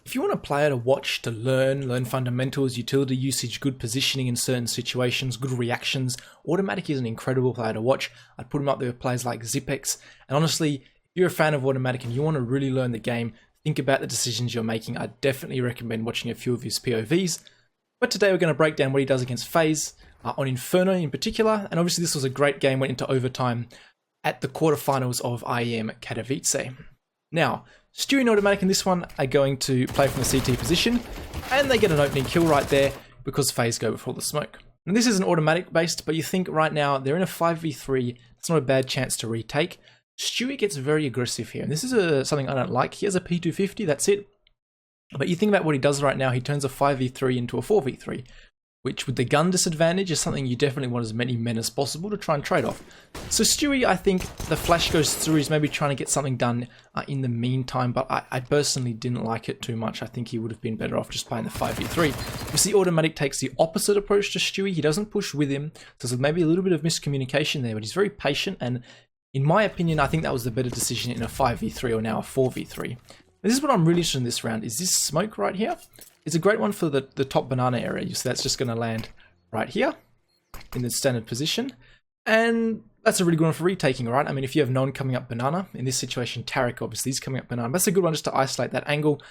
If you want a player to watch, to learn fundamentals, utility usage, good positioning in certain situations, good reactions, Autimatic is an incredible player to watch. I'd put him up there with players like Zipex. And honestly, if you're a fan of Autimatic and you want to really learn the game, think about the decisions you're making. I definitely recommend watching a few of his POVs. But today we're going to break down what he does against Faze, on Inferno in particular. And obviously this was a great game, went into overtime at the quarterfinals of IEM Katowice. Now, Stewie and Autimatic in this one are going to play from the CT position, and they get an opening kill right there because Faze go before the smoke. And this isn't Autimatic based, but you think right now they're in a 5v3, it's not a bad chance to retake. Stewie gets very aggressive here, and this is something I don't like. He has a P250, that's it. But you think about what he does right now, he turns a 5v3 into a 4v3. Which with the gun disadvantage is something you definitely want as many men as possible to try and trade off. So Stewie, I think the flash goes through, he's maybe trying to get something done in the meantime, but I personally didn't like it too much. I think he would have been better off just playing the 5v3. You see Autimatic takes the opposite approach to Stewie, he doesn't push with him, so there's maybe a little bit of miscommunication there, but he's very patient, and in my opinion, I think that was the better decision in a 5v3 or now a 4v3. This is what I'm really interested in this round, is this smoke right here. It's a great one for the top banana area. You see that's just going to land right here in the standard position. And that's a really good one for retaking, right? I mean, if you have no one coming up banana, in this situation, Tarek obviously is coming up banana. That's a good one just to isolate that angle.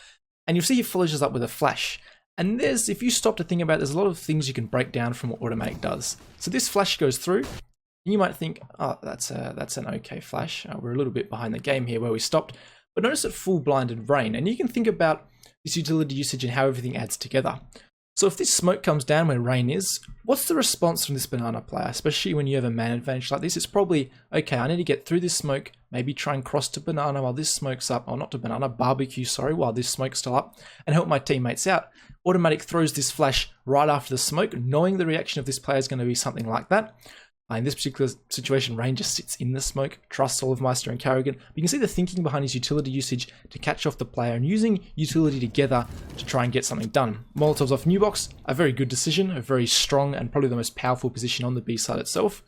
And you'll see he follows us up with a flash. And if you stop to think about it, there's a lot of things you can break down from what Autimatic does. So this flash goes through. And you might think, oh, that's an okay flash. We're a little bit behind the game here where we stopped. But notice that full blinded rain. And you can think about this utility usage and how everything adds together. So if this smoke comes down where rain is, what's the response from this banana player? Especially when you have a man advantage like this, it's probably, okay, I need to get through this smoke, maybe try and cross to banana while this smoke's up, or not to banana, barbecue, sorry, while this smoke's still up, and help my teammates out. Autimatic throws this flash right after the smoke, knowing the reaction of this player is going to be something like that. In this particular situation, Rain just sits in the smoke, trusts Olivmeister and Carrigan. But you can see the thinking behind his utility usage to catch off the player and using utility together to try and get something done. Molotovs off new box, a very good decision, a very strong and probably the most powerful position on the B side itself.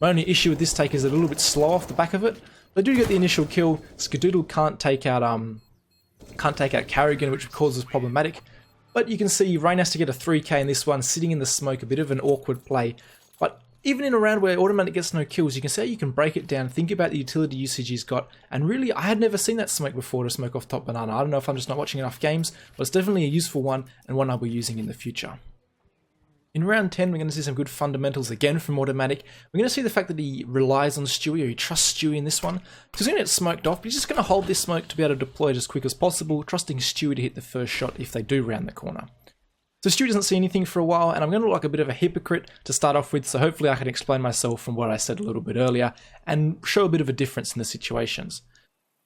My only issue with this take is a little bit slow off the back of it. They do get the initial kill. Skadoodle can't take out Carrigan, which causes problematic. But you can see Rain has to get a 3k in this one, sitting in the smoke, a bit of an awkward play. But even in a round where Autimatic gets no kills, you can see how you can break it down, think about the utility usage he's got, and really, I had never seen that smoke before to smoke off top banana. I don't know if I'm just not watching enough games, but it's definitely a useful one, and one I'll be using in the future. In round 10, we're going to see some good fundamentals again from Autimatic. We're going to see the fact that he relies on Stewie, or he trusts Stewie in this one. He's going to get smoked off, but he's just going to hold this smoke to be able to deploy it as quick as possible, trusting Stewie to hit the first shot if they do round the corner. So Stewie doesn't see anything for a while, and I'm going to look like a bit of a hypocrite to start off with, so hopefully I can explain myself from what I said a little bit earlier, and show a bit of a difference in the situations.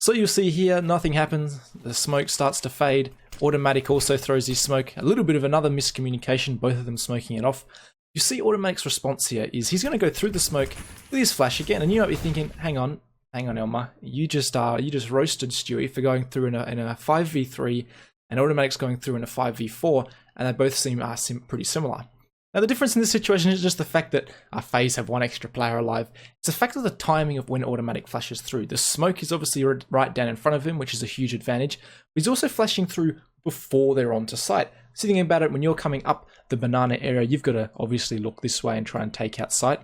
So you'll see here, nothing happens, the smoke starts to fade, Autimatic also throws his smoke, a little bit of another miscommunication, both of them smoking it off. You see Autimatic's response here is he's going to go through the smoke with his flash again, and you might be thinking, hang on Elmer, you just roasted Stewie for going through in a 5v3, and Autimatic's going through in a 5v4, and they both seem pretty similar. Now the difference in this situation is just the fact that Faze have one extra player alive. It's the fact of the timing of when Autimatic flashes through. The smoke is obviously right down in front of him, which is a huge advantage, but he's also flashing through before they're onto site. So thinking about it, when you're coming up the banana area, you've got to obviously look this way and try and take out site.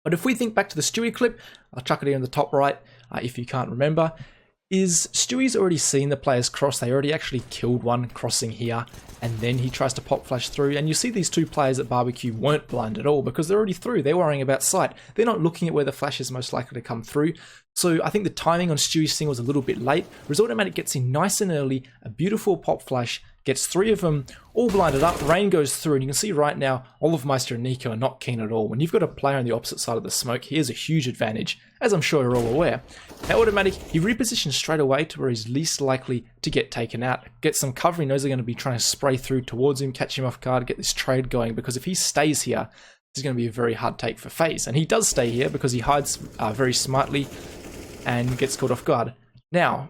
But if we think back to the Stewie clip, I'll chuck it here in the top right if you can't remember, is Stewie's already seen the players cross. They already actually killed one crossing here, and then he tries to pop flash through, and you see these two players at barbecue weren't blind at all because they're already through. They're worrying about sight. They're not looking at where the flash is most likely to come through. So I think the timing on Stewie's thing was a little bit late. Whereas Autimatic gets in nice and early, a beautiful pop flash, gets three of them all blinded up, Rain goes through, and you can see right now Olivmeister and Nico are not keen at all. When you've got a player on the opposite side of the smoke, he has a huge advantage, as I'm sure you're all aware. Now Autimatic, he repositions straight away to where he's least likely to get taken out, get some cover. He knows they're going to be trying to spray through towards him, catch him off guard, get this trade going, because if he stays here, this is going to be a very hard take for Faze. And he does stay here because he hides very smartly and gets caught off guard. Now,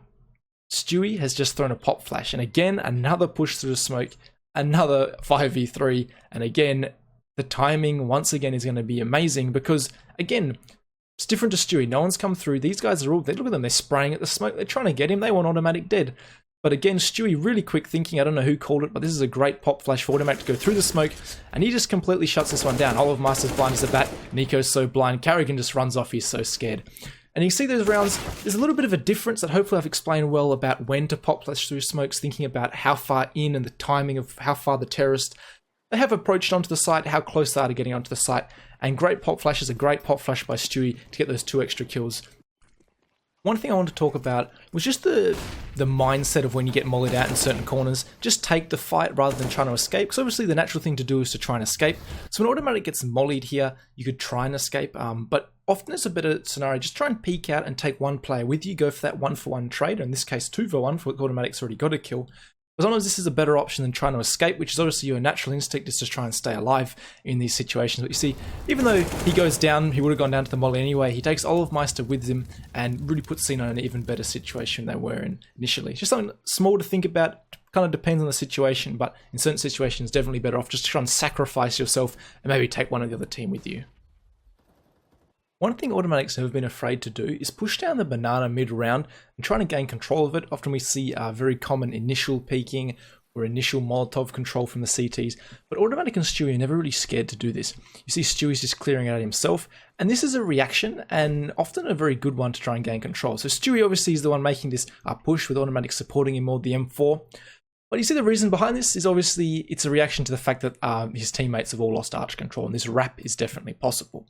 Stewie has just thrown a pop flash, and again, another push through the smoke, another 5v3, and again, the timing once again is going to be amazing because, again, it's different to Stewie. No one's come through. These guys are all, look at them, they're spraying at the smoke, they're trying to get him, they want Autimatic dead. But again, Stewie, really quick thinking, I don't know who called it, but this is a great pop flash for Autimatic to go through the smoke, and he just completely shuts this one down. Olofmeister's blind as a bat, Nico's so blind, Carrigan just runs off, he's so scared. And you see those rounds, there's a little bit of a difference that hopefully I've explained well about when to pop flash through smokes, thinking about how far in and the timing of how far the terrorist they have approached onto the site, how close they are to getting onto the site, and great pop flash is a great pop flash by Stewie to get those 2 extra kills. One thing I want to talk about was just the mindset of when you get mollied out in certain corners. Just take the fight rather than trying to escape, because obviously the natural thing to do is to try and escape. So when Autimatic gets mollied here, you could try and escape, but often it's a better scenario. Just try and peek out and take one player with you, go for that 1-for-1 trade, or in this case 2-for-1 for Autimatic's already got a kill. As long as this is a better option than trying to escape, which is obviously your natural instinct is to try and stay alive in these situations. But you see, even though he goes down, he would have gone down to the molly anyway, he takes Olofmeister with him and really puts Cena in an even better situation than they were in initially. Just something small to think about, kind of depends on the situation, but in certain situations, definitely better off just to try and sacrifice yourself and maybe take one of the other team with you. One thing Autimatics have been afraid to do is push down the banana mid-round and trying to gain control of it. Often we see very common initial peeking or initial Molotov control from the CTs, but Autimatic and Stewie are never really scared to do this. You see Stewie's just clearing it out himself, and this is a reaction and often a very good one to try and gain control. So Stewie obviously is the one making this push with Autimatic supporting him more, the M4. But you see the reason behind this is obviously it's a reaction to the fact that his teammates have all lost arch control, and this wrap is definitely possible.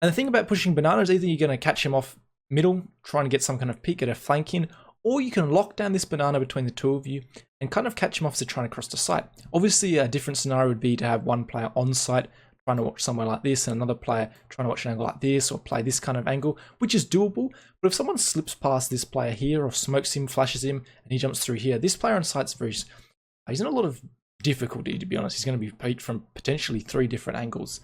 And the thing about pushing banana is either you're going to catch him off middle, trying to get some kind of peek at a flank in, or you can lock down this banana between the two of you and kind of catch him off as they're trying to cross the site. Obviously, a different scenario would be to have one player on site trying to watch somewhere like this and another player trying to watch an angle like this or play this kind of angle, which is doable. But if someone slips past this player here or smokes him, flashes him, and he jumps through here, this player on site's he's in a lot of difficulty, to be honest. He's going to be peeked from potentially 3 different angles.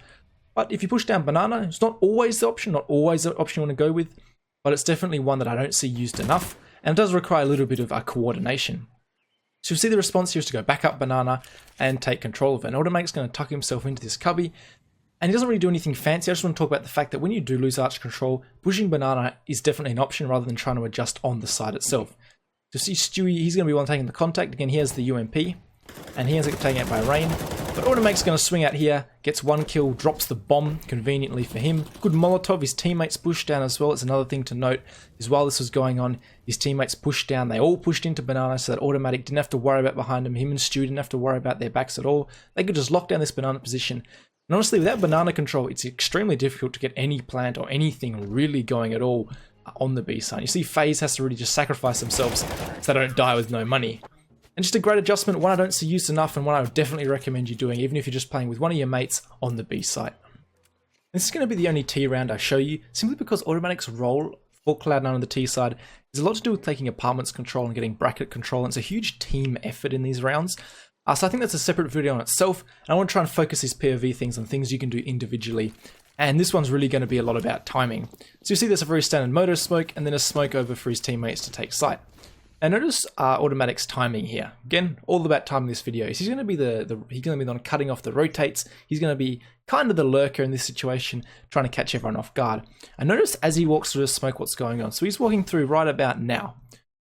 But if you push down banana, it's not always the option, not always the option you want to go with, but it's definitely one that I don't see used enough, and it does require a little bit of coordination. So you'll see the response here is to go back up banana and take control of it. And Autimatic's going to tuck himself into this cubby, and he doesn't really do anything fancy. I just want to talk about the fact that when you do lose arch control, pushing banana is definitely an option rather than trying to adjust on the side itself. So see Stewie, he's going to be one taking the contact. Again, here's the UMP, and he ends up taking it by rain. But Autimatic's going to swing out here, gets 1 kill, drops the bomb conveniently for him. Good Molotov, his teammates pushed down as well. It's another thing to note is while this was going on, his teammates pushed down. They all pushed into banana so that Autimatic didn't have to worry about behind him. Him and Stu didn't have to worry about their backs at all. They could just lock down this banana position. And honestly, without banana control, it's extremely difficult to get any plant or anything really going at all on the B side. You see Faze has to really just sacrifice themselves so they don't die with no money. And just a great adjustment, one I don't see used enough and one I would definitely recommend you doing, even if you're just playing with one of your mates on the B site. This is going to be the only T round I show you, simply because Autimatic's role for Cloud9 on the T side is a lot to do with taking apartments control and getting bracket control, and it's a huge team effort in these rounds. So I think that's a separate video on itself, and I want to try and focus these POV things on things you can do individually. And this one's really going to be a lot about timing. So you see there's a very standard motor smoke, and then a smoke over for his teammates to take site. And notice Autimatic's timing here. Again, all about timing this video. He's going to be he's going to be the one cutting off the rotates. He's going to be kind of the lurker in this situation, trying to catch everyone off guard. And notice as he walks through the smoke what's going on. So he's walking through right about now.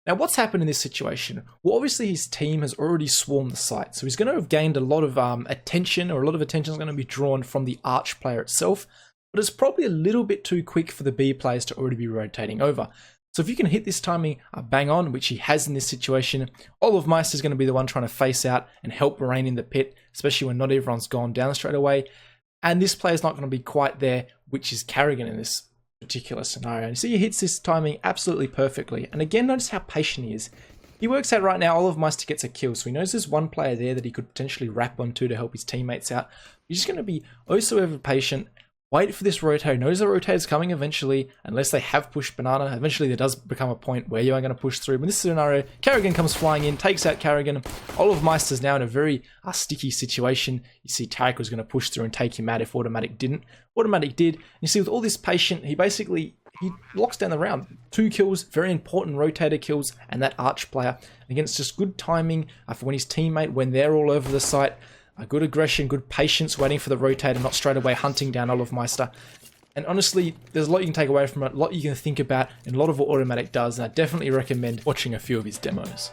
Now what's happened in this situation? Well, obviously his team has already swarmed the site. So he's going to have gained a lot of attention, or a lot of attention is going to be drawn from the arch player itself. But it's probably a little bit too quick for the B players to already be rotating over. So if you can hit this timing bang on, which he has in this situation, Olofmeister is going to be the one trying to face out and help Rain in the pit, especially when not everyone's gone down straight away. And this player's not going to be quite there, which is Carrigan in this particular scenario. And you see he hits this timing absolutely perfectly. And again, notice how patient he is. He works out right now, Olofmeister gets a kill. So he knows there's one player there that he could potentially wrap onto to help his teammates out. He's just going to be oh so ever patient. Wait for this rotator, knows the rotator's coming eventually, unless they have pushed banana. Eventually there does become a point where you are going to push through. But in this scenario, Carrigan comes flying in, takes out Carrigan. Olofmeister's now in a very sticky situation. You see Tarek was going to push through and take him out if Autimatic didn't. Autimatic did. And you see with all this patient, he locks down the round. 2 kills, very important rotator kills, and that arch player. And again, it's just good timing for when his teammate, when they're all over the site. Good aggression, good patience, waiting for the rotator, not straight away hunting down Olofmeister. And honestly, there's a lot you can take away from it, a lot you can think about, and a lot of what Autimatic does, and I definitely recommend watching a few of his demos.